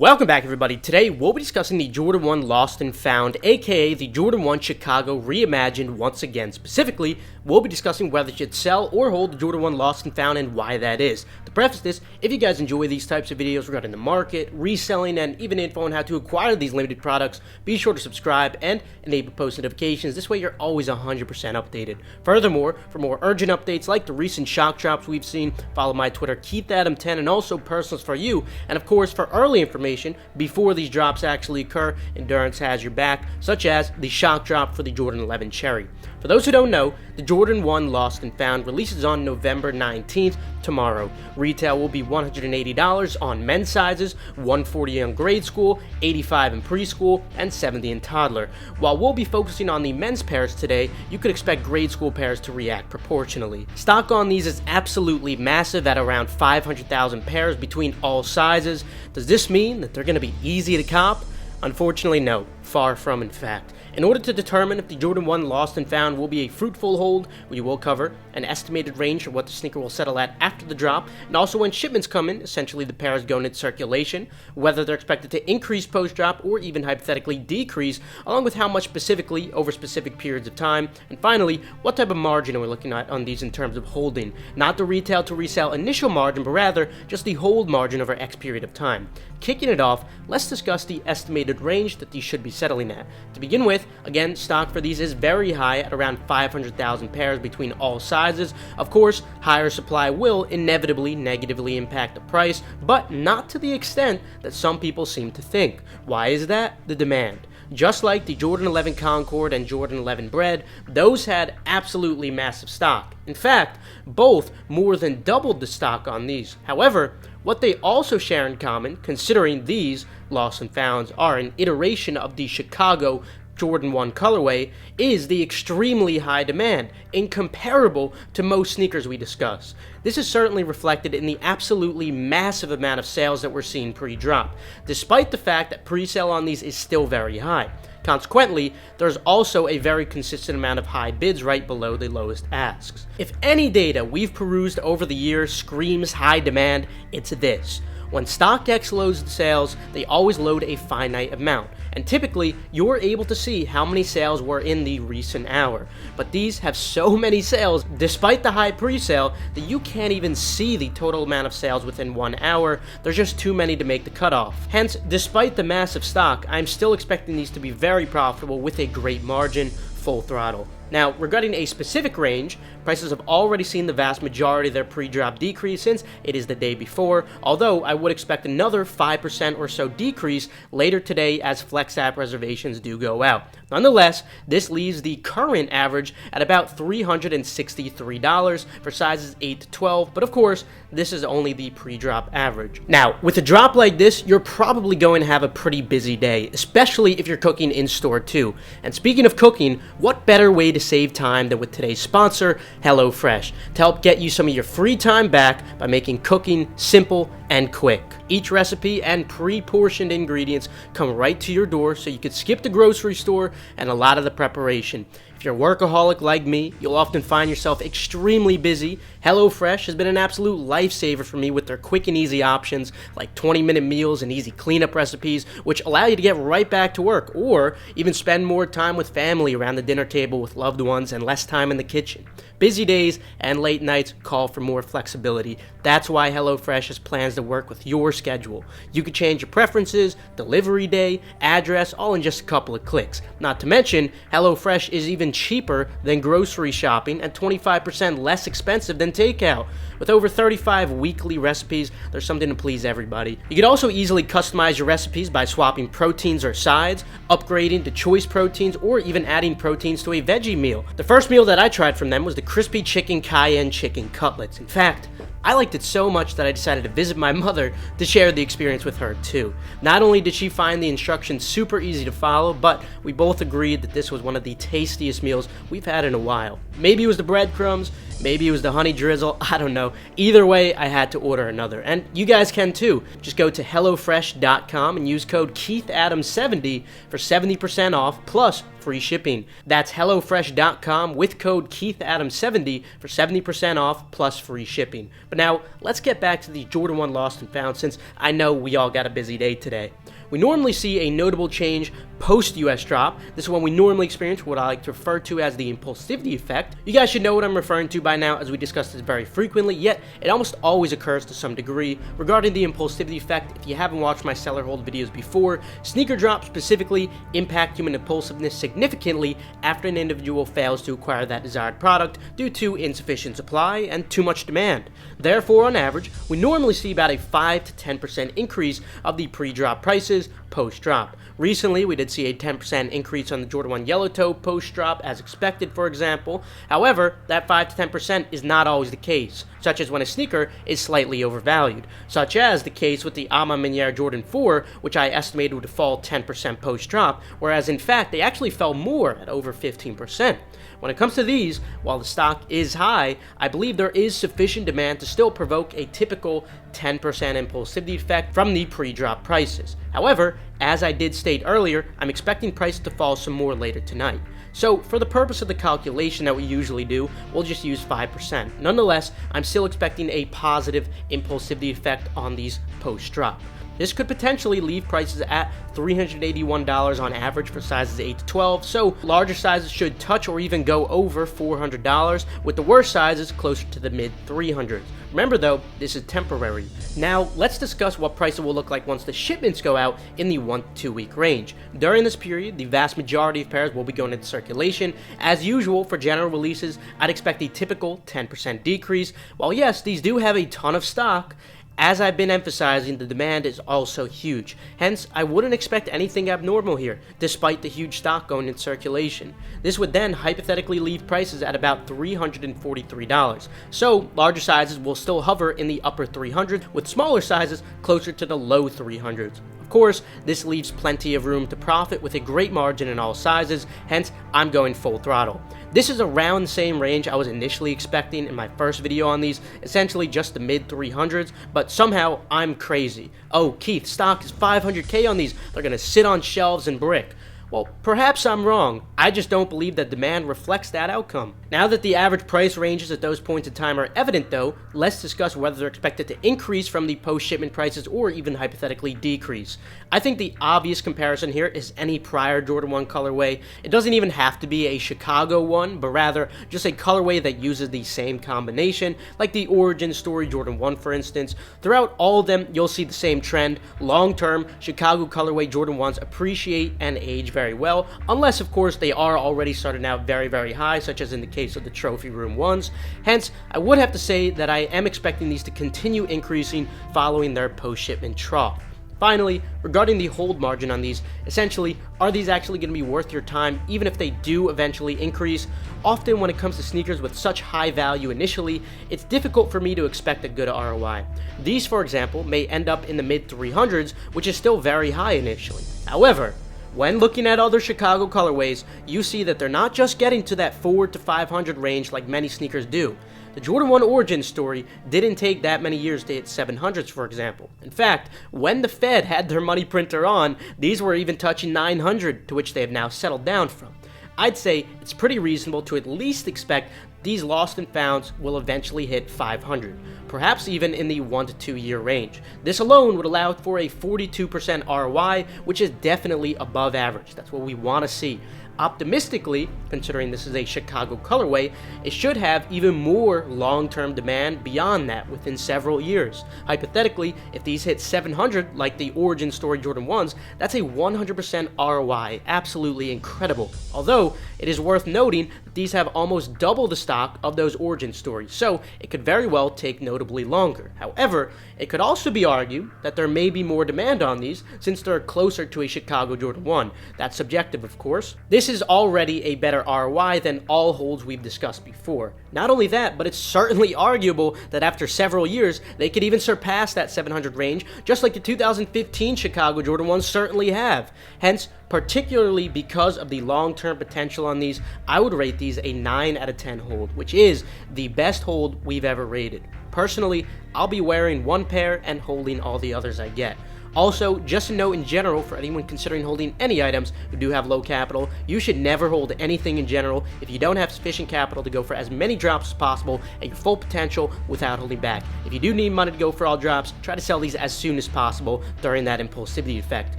Welcome back, everybody. Today, we'll be discussing the Jordan 1 Lost and Found, aka the Jordan 1 Chicago Reimagined once again. Specifically, we'll be discussing whether it should sell or hold the Jordan 1 Lost and Found and why that is. To preface this, if you guys enjoy these types of videos regarding the market, reselling, and even info on how to acquire these limited products, be sure to subscribe and enable post notifications. This way, you're always 100% updated. Furthermore, for more urgent updates like the recent shock drops we've seen, follow my Twitter, KeithAdam10, and also Personals for You. And of course, for early information, before these drops actually occur, Endurance has your back, such as the shock drop for the Jordan 11 Cherry. For those who don't know, the Jordan 1 Lost and Found releases on November 19th, tomorrow. Retail will be $180 on men's sizes, $140 on grade school, $85 in preschool, and $70 in toddler. While we'll be focusing on the men's pairs today, you could expect grade school pairs to react proportionally. Stock on these is absolutely massive at around 500,000 pairs between all sizes. Does this mean that they're going to be easy to cop? Unfortunately, no. Far from, in fact. In order to determine if the Jordan 1 Lost and Found will be a fruitful hold, we will cover an estimated range for what the sneaker will settle at after the drop, and also when shipments come in, essentially the pair is going into circulation, whether they're expected to increase post-drop or even hypothetically decrease, along with how much specifically over specific periods of time, and finally, what type of margin are we looking at on these in terms of holding. Not the retail to resell initial margin, but rather just the hold margin over X period of time. Kicking it off, let's discuss the estimated range that these should be settling at. To begin with, again, stock for these is very high at around 500,000 pairs between all sizes. Of course, higher supply will inevitably negatively impact the price, but not to the extent that some people seem to think. Why is that? The demand. Just like the Jordan 11 Concord and Jordan 11 Bread, those had absolutely massive stock. In fact, both more than doubled the stock on these. However, what they also share in common, considering these Lost and Founds are an iteration of the Chicago Jordan 1 colorway, is the extremely high demand, incomparable to most sneakers we discuss. This is certainly reflected in the absolutely massive amount of sales that we're seeing pre-drop, despite the fact that pre-sale on these is still very high. Consequently, there's also a very consistent amount of high bids right below the lowest asks. If any data we've perused over the years screams high demand, it's this. When StockX loads the sales, they always load a finite amount, and typically you're able to see how many sales were in the recent hour. But these have so many sales, despite the high pre-sale, that you can't even see the total amount of sales within 1 hour. There's just too many to make the cutoff. Hence, despite the massive stock, I'm still expecting these to be very profitable with a great margin, full throttle. Now, regarding a specific range, prices have already seen the vast majority of their pre-drop decrease since it is the day before, although I would expect another 5% or so decrease later today as Flex app reservations do go out. Nonetheless, this leaves the current average at about $363 for sizes 8 to 12, but of course, this is only the pre-drop average. Now, with a drop like this, you're probably going to have a pretty busy day, especially if you're cooking in-store too. And speaking of cooking, what better way to save time than with today's sponsor, HelloFresh, to help get you some of your free time back by making cooking simple and quick. Each recipe and pre-portioned ingredients come right to your door, so you could skip the grocery store and a lot of the preparation. If you're a workaholic like me, you'll often find yourself extremely busy. HelloFresh has been an absolute lifesaver for me with their quick and easy options like 20-minute meals and easy cleanup recipes, which allow you to get right back to work or even spend more time with family around the dinner table with loved ones and less time in the kitchen. Busy days and late nights call for more flexibility. That's why HelloFresh has plans to work with your schedule. You can change your preferences, delivery day, address, all in just a couple of clicks. Not to mention, HelloFresh is even cheaper than grocery shopping and 25% less expensive than takeout. With over 35 weekly recipes, there's something to please everybody. You can also easily customize your recipes by swapping proteins or sides, upgrading to choice proteins, or even adding proteins to a veggie meal. The first meal that I tried from them was the crispy chicken cayenne chicken cutlets. In fact, I liked it so much that I decided to visit my mother to share the experience with her too. Not only did she find the instructions super easy to follow, but we both agreed that this was one of the tastiest meals we've had in a while. Maybe it was the breadcrumbs, maybe it was the honey drizzle, I don't know. Either way, I had to order another, and you guys can too. Just go to HelloFresh.com and use code KeithAdams70 for 70% off plus free shipping. That's HelloFresh.com with code KeithAdams70 for 70% off plus free shipping. But now, let's get back to the Jordan 1 Lost and Found, since I know we all got a busy day today. We normally see a notable change post-US drop. This is when we normally experience what I like to refer to as the impulsivity effect. You guys should know what I'm referring to by now, as we discuss this very frequently, yet it almost always occurs to some degree. Regarding the impulsivity effect, if you haven't watched my seller hold videos before, sneaker drops specifically impact human impulsiveness significantly after an individual fails to acquire that desired product due to insufficient supply and too much demand. Therefore, on average, we normally see about a 5 to 10% increase of the pre-drop prices post-drop. Recently, we did see a 10% increase on the Jordan 1 Yellow Toe post-drop as expected, for example. However, that 5 to 10% is not always the case, such as when a sneaker is slightly overvalued, such as the case with the Ama Miniere Jordan 4, which I estimated would fall 10% post-drop, whereas in fact they actually fell more at over 15%. When it comes to these, while the stock is high, I believe there is sufficient demand to still provoke a typical 10% impulsivity effect from the pre-drop prices. However, as I did state earlier, I'm expecting prices to fall some more later tonight. So, for the purpose of the calculation that we usually do, we'll just use 5%. Nonetheless, I'm still expecting a positive impulsivity effect on these post-drop. This could potentially leave prices at $381 on average for sizes 8 to 12, so larger sizes should touch or even go over $400, with the worst sizes closer to the mid-300s. Remember though, this is temporary. Now, let's discuss what prices will look like once the shipments go out in the 1 to 2 week range. During this period, the vast majority of pairs will be going into circulation. As usual, for general releases, I'd expect a typical 10% decrease. While yes, these do have a ton of stock, as I've been emphasizing, the demand is also huge. Hence, I wouldn't expect anything abnormal here, despite the huge stock going in circulation. This would then hypothetically leave prices at about $343. So, larger sizes will still hover in the upper 300s, with smaller sizes closer to the low 300s. Of course, this leaves plenty of room to profit with a great margin in all sizes, hence I'm going full throttle. This is around the same range I was initially expecting in my first video on these, essentially just the mid 300s, but somehow I'm crazy. Oh, Keith, stock is 500k on these, they're gonna sit on shelves and brick. Well, perhaps I'm wrong. I just don't believe that demand reflects that outcome. Now that the average price ranges at those points in time are evident though, let's discuss whether they're expected to increase from the post-shipment prices or even hypothetically decrease. I think the obvious comparison here is any prior Jordan 1 colorway. It doesn't even have to be a Chicago one, but rather just a colorway that uses the same combination, like the Origin Story Jordan 1 for instance. Throughout all of them, you'll see the same trend. Long-term, Chicago colorway Jordan 1s appreciate and age very well, unless of course they are already starting out very, very high, such as in the case of the Trophy Room ones. Hence, I would have to say that I am expecting these to continue increasing following their post-shipment trough. Finally, regarding the hold margin on these, essentially, are these actually going to be worth your time even if they do eventually increase? Often when it comes to sneakers with such high value initially, it's difficult for me to expect a good ROI. These, for example, may end up in the mid 300s, which is still very high initially. However, when looking at other Chicago colorways, you see that they're not just getting to that 400 to 500 range like many sneakers do. The Jordan 1 Origin Story didn't take that many years to hit 700s, for example. In fact, when the Fed had their money printer on, these were even touching 900, to which they have now settled down from. I'd say it's pretty reasonable to at least expect these lost and founds will eventually hit 500, perhaps even in the 1 to 2 year range. This alone would allow for a 42% ROI, which is definitely above average. That's what we want to see. Optimistically, considering this is a Chicago colorway, it should have even more long-term demand beyond that within several years. Hypothetically, if these hit 700 like the Origin Story Jordan 1s, that's a 100% ROI, absolutely incredible. Although, it is worth noting that these have almost double the stock of those Origin Stories, so it could very well take notably longer. However, it could also be argued that there may be more demand on these since they're closer to a Chicago Jordan 1. That's subjective, of course. This is already a better ROI than all holds we've discussed before. Not only that, but it's certainly arguable that after several years, they could even surpass that 700 range, just like the 2015 Chicago Jordan 1s certainly have. Hence, particularly because of the long-term potential on these. I would rate these a 9 out of 10 hold, which is the best hold we've ever rated. Personally, I'll be wearing one pair and holding all the others I get. Also, just a note in general for anyone considering holding any items who do have low capital, you should never hold anything in general if you don't have sufficient capital to go for as many drops as possible at your full potential without holding back. If you do need money to go for all drops, try to sell these as soon as possible during that impulsivity effect.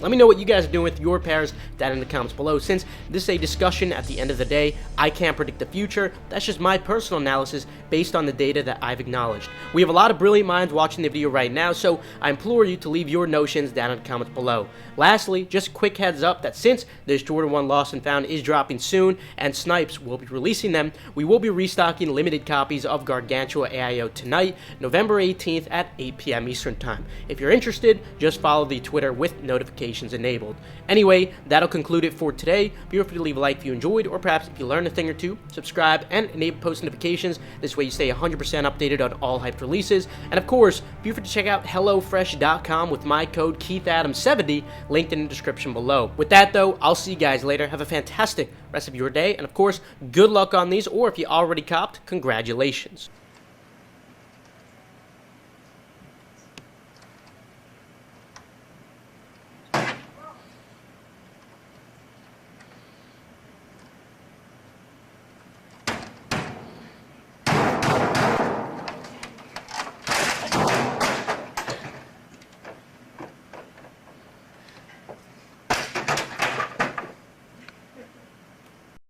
Let me know what you guys are doing with your pairs down in the comments below. Since this is a discussion at the end of the day, I can't predict the future. That's just my personal analysis based on the data that I've acknowledged. We have a lot of brilliant minds watching the video right now, so I implore you to leave your notes down in the comments below. Lastly, just a quick heads up that since this Jordan 1 Lost and Found is dropping soon and Snipes will be releasing them, we will be restocking limited copies of Gargantua AIO tonight, November 18th at 8 p.m. Eastern Time. If you're interested, just follow the Twitter with notifications enabled. Anyway, that'll conclude it for today. Feel free to leave a like if you enjoyed, or perhaps if you learned a thing or two, subscribe and enable post notifications. This way you stay 100% updated on all hyped releases. And of course, feel free to check out HelloFresh.com with my code KeithAdams70, linked in the description below. With that though, I'll see you guys later. Have a fantastic rest of your day, and of course, good luck on these, or if you already copped, congratulations.